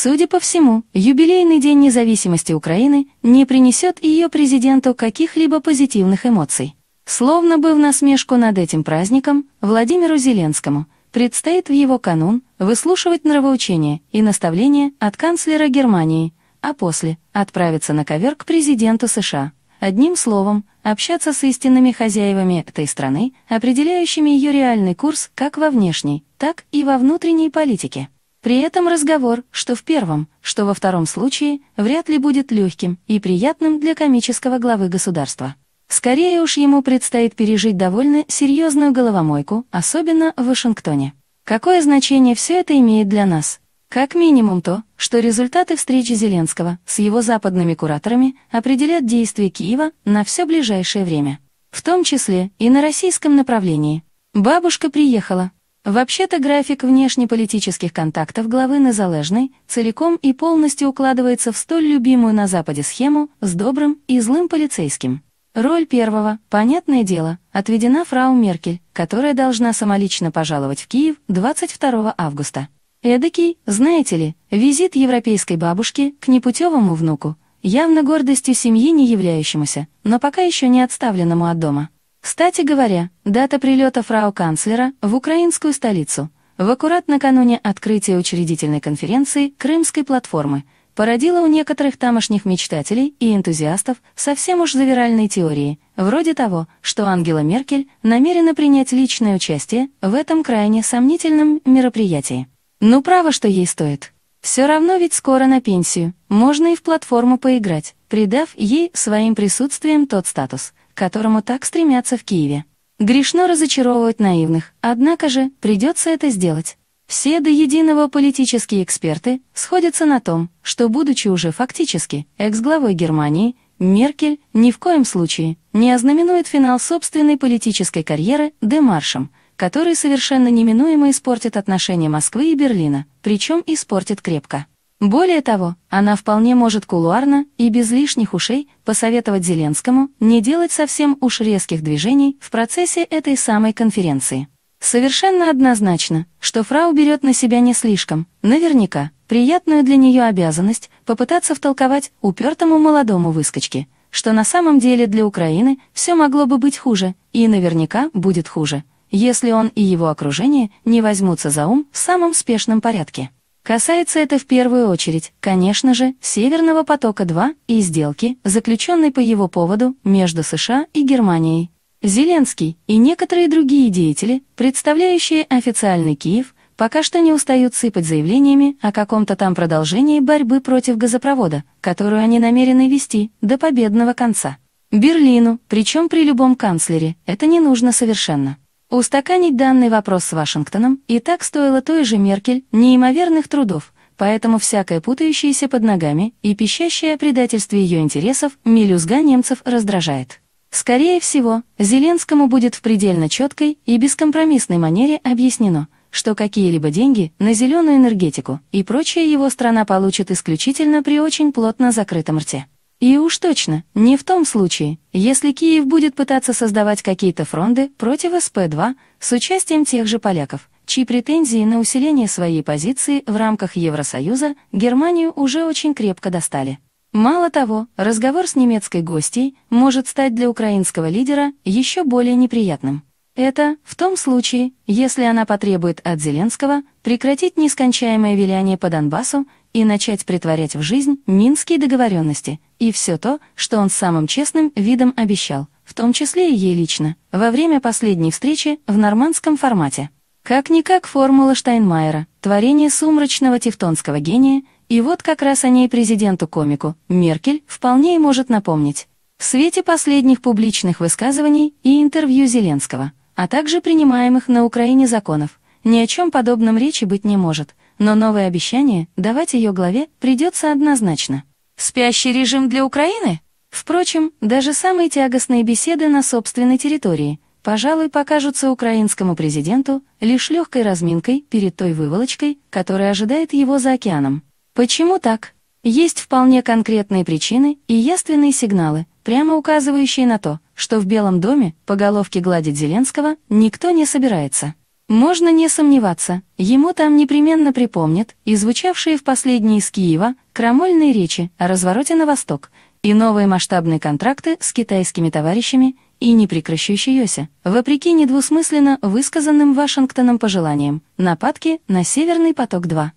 Судя по всему, юбилейный День независимости Украины не принесет ее президенту каких-либо позитивных эмоций. Словно бы в насмешку над этим праздником Владимиру Зеленскому предстоит в его канун выслушивать нравоучения и наставления от канцлера Германии, а после отправиться на ковер к президенту США. Одним словом, общаться с истинными хозяевами этой страны, определяющими ее реальный курс как во внешней, так и во внутренней политике. При этом разговор, что в первом, что во втором случае, вряд ли будет легким и приятным для комического главы государства. Скорее уж ему предстоит пережить довольно серьезную головомойку, особенно в Вашингтоне. Какое значение все это имеет для нас? Как минимум то, что результаты встречи Зеленского с его западными кураторами определят действия Киева на все ближайшее время. В том числе и на российском направлении. Бабушка приехала. Вообще-то график внешнеполитических контактов главы Незалежной целиком и полностью укладывается в столь любимую на Западе схему с добрым и злым полицейским. Роль первого, понятное дело, отведена фрау Меркель, которая должна самолично пожаловать в Киев 22 августа. Эдакий, знаете ли, визит европейской бабушки к непутевому внуку, явно гордостью семьи не являющемуся, но пока еще не отставленному от дома. Кстати говоря, дата прилета фрау-канцлера в украинскую столицу в аккурат накануне открытия учредительной конференции Крымской платформы породила у некоторых тамошних мечтателей и энтузиастов совсем уж завиральные теории, вроде того, что Ангела Меркель намерена принять личное участие в этом крайне сомнительном мероприятии. Ну право, что ей стоит. Все равно ведь скоро на пенсию, можно и в платформу поиграть, придав ей своим присутствием тот статус, к которому так стремятся в Киеве. Грешно разочаровывать наивных, однако же придется это сделать. Все до единого политические эксперты сходятся на том, что, будучи уже фактически экс-главой Германии, Меркель ни в коем случае не ознаменует финал собственной политической карьеры демаршем, который совершенно неминуемо испортит отношения Москвы и Берлина, причем испортит крепко. Более того, она вполне может кулуарно и без лишних ушей посоветовать Зеленскому не делать совсем уж резких движений в процессе этой самой конференции. Совершенно однозначно, что фрау берет на себя не слишком, наверняка, приятную для нее обязанность попытаться втолковать упертому молодому выскочке, что на самом деле для Украины все могло бы быть хуже, и наверняка будет хуже, если он и его окружение не возьмутся за ум в самом спешном порядке. Касается это в первую очередь, конечно же, Северного потока-2 и сделки, заключенной по его поводу между США и Германией. Зеленский и некоторые другие деятели, представляющие официальный Киев, пока что не устают сыпать заявлениями о каком-то там продолжении борьбы против газопровода, которую они намерены вести до победного конца. Берлину, причем при любом канцлере, это не нужно совершенно. Устаканить данный вопрос с Вашингтоном и так стоило той же Меркель неимоверных трудов, поэтому всякое путающееся под ногами и пищащее о предательстве ее интересов мелюзга немцев раздражает. Скорее всего, Зеленскому будет в предельно четкой и бескомпромиссной манере объяснено, что какие-либо деньги на зеленую энергетику и прочее его страна получит исключительно при очень плотно закрытом рте. И уж точно, не в том случае, если Киев будет пытаться создавать какие-то фронты против СП-2 с участием тех же поляков, чьи претензии на усиление своей позиции в рамках Евросоюза Германию уже очень крепко достали. Мало того, разговор с немецкой гостьей может стать для украинского лидера еще более неприятным. Это в том случае, если она потребует от Зеленского прекратить нескончаемое виляние по Донбассу и начать претворять в жизнь минские договоренности и все то, что он самым честным видом обещал, в том числе и ей лично, во время последней встречи в нормандском формате. Как-никак формула Штайнмайера, творение сумрачного тевтонского гения, и вот как раз о ней президенту-комику Меркель вполне и может напомнить. В свете последних публичных высказываний и интервью Зеленского, а также принимаемых на Украине законов, ни о чем подобном речи быть не может, но новые обещания давать ее главе придется однозначно. Спящий режим для Украины? Впрочем, даже самые тягостные беседы на собственной территории, пожалуй, покажутся украинскому президенту лишь легкой разминкой перед той выволочкой, которая ожидает его за океаном. Почему так? Есть вполне конкретные причины и явственные сигналы, прямо указывающие на то, что в Белом доме по головке гладить Зеленского никто не собирается. Можно не сомневаться, ему там непременно припомнят и звучавшие в последние из Киева крамольные речи о развороте на восток, и новые масштабные контракты с китайскими товарищами, и непрекращающиеся, вопреки недвусмысленно высказанным Вашингтоном пожеланиям, нападки на «Северный поток-2».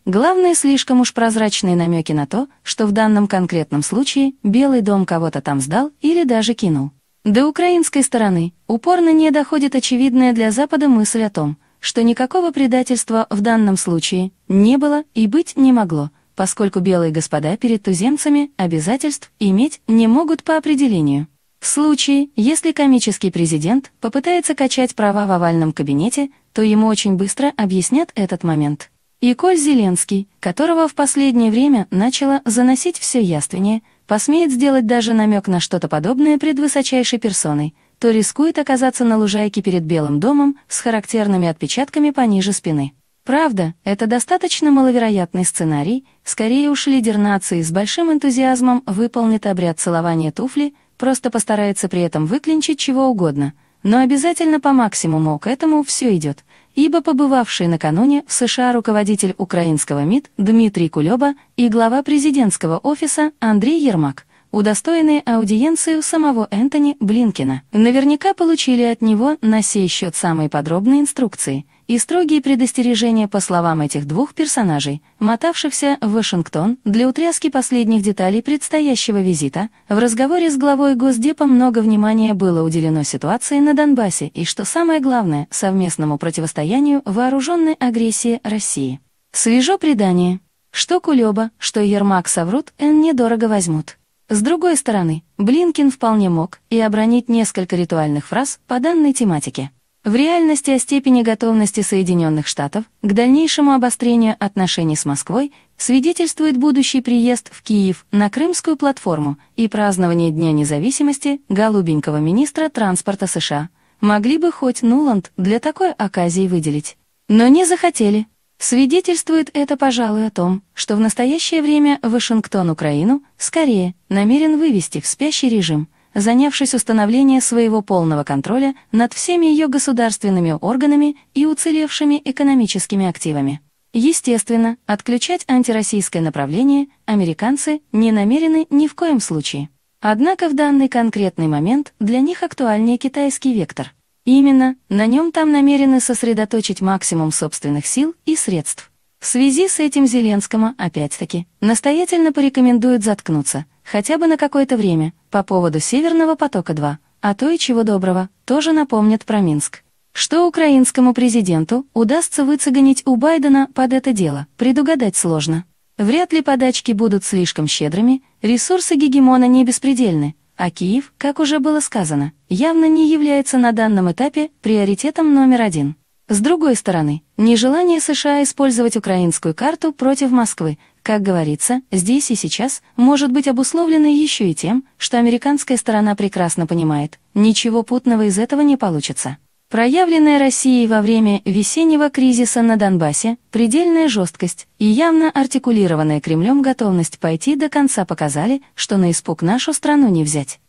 Главное, слишком уж прозрачные намеки на то, что в данном конкретном случае Белый дом кого-то там сдал или даже кинул. До украинской стороны упорно не доходит очевидная для Запада мысль о том, что никакого предательства в данном случае не было и быть не могло, поскольку белые господа перед туземцами обязательств иметь не могут по определению. В случае, если комический президент попытается качать права в овальном кабинете, то ему очень быстро объяснят этот момент. И коль Зеленский, которого в последнее время начало заносить все явственнее, посмеет сделать даже намек на что-то подобное пред высочайшей персоной, то рискует оказаться на лужайке перед Белым домом с характерными отпечатками пониже спины. Правда, это достаточно маловероятный сценарий, скорее уж лидер нации с большим энтузиазмом выполнит обряд целования туфли, просто постарается при этом выклинчить чего угодно, но обязательно по максимуму к этому все идет, ибо побывавший накануне в США руководитель украинского МИД Дмитрий Кулеба и глава президентского офиса Андрей Ермак, удостоенные аудиенции у самого Энтони Блинкена, наверняка получили от него на сей счет самые подробные инструкции и строгие предостережения по словам этих двух персонажей, мотавшихся в Вашингтон для утряски последних деталей предстоящего визита. В разговоре с главой Госдепа много внимания было уделено ситуации на Донбассе и, что самое главное, совместному противостоянию вооруженной агрессии России. Свежо предание. Что Кулеба, что Ермак соврут, недорого возьмут. С другой стороны, Блинкен вполне мог и обронить несколько ритуальных фраз по данной тематике. В реальности о степени готовности Соединенных Штатов к дальнейшему обострению отношений с Москвой свидетельствует будущий приезд в Киев на Крымскую платформу и празднование Дня независимости голубенького министра транспорта США. Могли бы хоть Нуланд для такой оказии выделить. Но не захотели. Свидетельствует это, пожалуй, о том, что в настоящее время Вашингтон Украину, скорее, намерен вывести в спящий режим, занявшись установлением своего полного контроля над всеми ее государственными органами и уцелевшими экономическими активами. Естественно, отключать антироссийское направление американцы не намерены ни в коем случае. Однако в данный конкретный момент для них актуальнее китайский вектор. Именно на нем там намерены сосредоточить максимум собственных сил и средств. В связи с этим Зеленскому, опять-таки, настоятельно порекомендуют заткнуться, хотя бы на какое-то время, по поводу Северного потока-2, а то и чего доброго, тоже напомнят про Минск. Что украинскому президенту удастся выцегонить у Байдена под это дело, предугадать сложно. Вряд ли подачки будут слишком щедрыми, ресурсы гегемона не беспредельны, а Киев, как уже было сказано, явно не является на данном этапе приоритетом номер один. С другой стороны, нежелание США использовать украинскую карту против Москвы, как говорится, здесь и сейчас, может быть обусловлено еще и тем, что американская сторона прекрасно понимает, ничего путного из этого не получится. Проявленная Россией во время весеннего кризиса на Донбассе, предельная жесткость и явно артикулированная Кремлем готовность пойти до конца показали, что на испуг нашу страну не взять.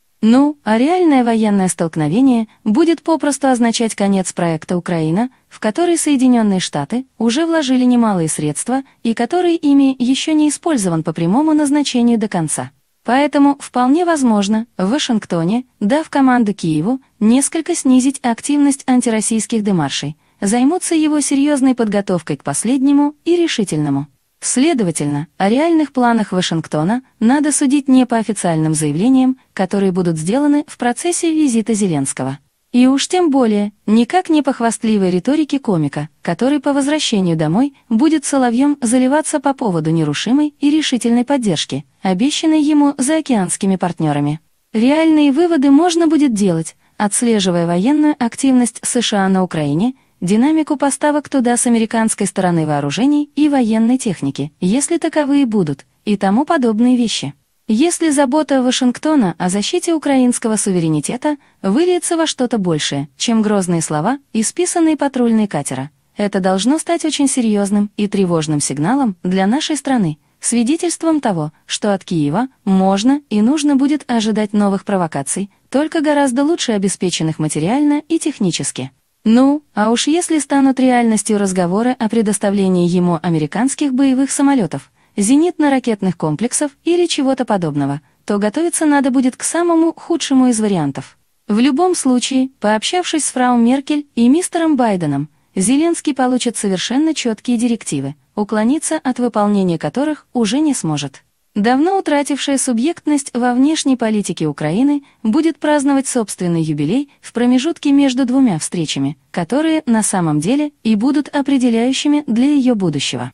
А реальное военное столкновение будет попросту означать конец проекта «Украина», в который Соединенные Штаты уже вложили немалые средства и который ими еще не использован по прямому назначению до конца. Поэтому, вполне возможно, в Вашингтоне, дав команду Киеву несколько снизить активность антироссийских демаршей, займутся его серьезной подготовкой к последнему и решительному. Следовательно, о реальных планах Вашингтона надо судить не по официальным заявлениям, которые будут сделаны в процессе визита Зеленского. И уж тем более, никак не по хвастливой риторике комика, который по возвращению домой будет соловьем заливаться по поводу нерушимой и решительной поддержки, обещанной ему заокеанскими партнерами. Реальные выводы можно будет делать, отслеживая военную активность США на Украине, динамику поставок туда с американской стороны вооружений и военной техники, если таковые будут, и тому подобные вещи. Если забота Вашингтона о защите украинского суверенитета выльется во что-то большее, чем грозные слова и списанные патрульные катера, это должно стать очень серьезным и тревожным сигналом для нашей страны, свидетельством того, что от Киева можно и нужно будет ожидать новых провокаций, только гораздо лучше обеспеченных материально и технически. Ну, а уж если станут реальностью разговоры о предоставлении ему американских боевых самолетов, зенитно-ракетных комплексов или чего-то подобного, то готовиться надо будет к самому худшему из вариантов. В любом случае, пообщавшись с фрау Меркель и мистером Байденом, Зеленский получит совершенно четкие директивы, уклониться от выполнения которых уже не сможет. Давно утратившая субъектность во внешней политике Украины будет праздновать собственный юбилей в промежутке между двумя встречами, которые на самом деле и будут определяющими для ее будущего.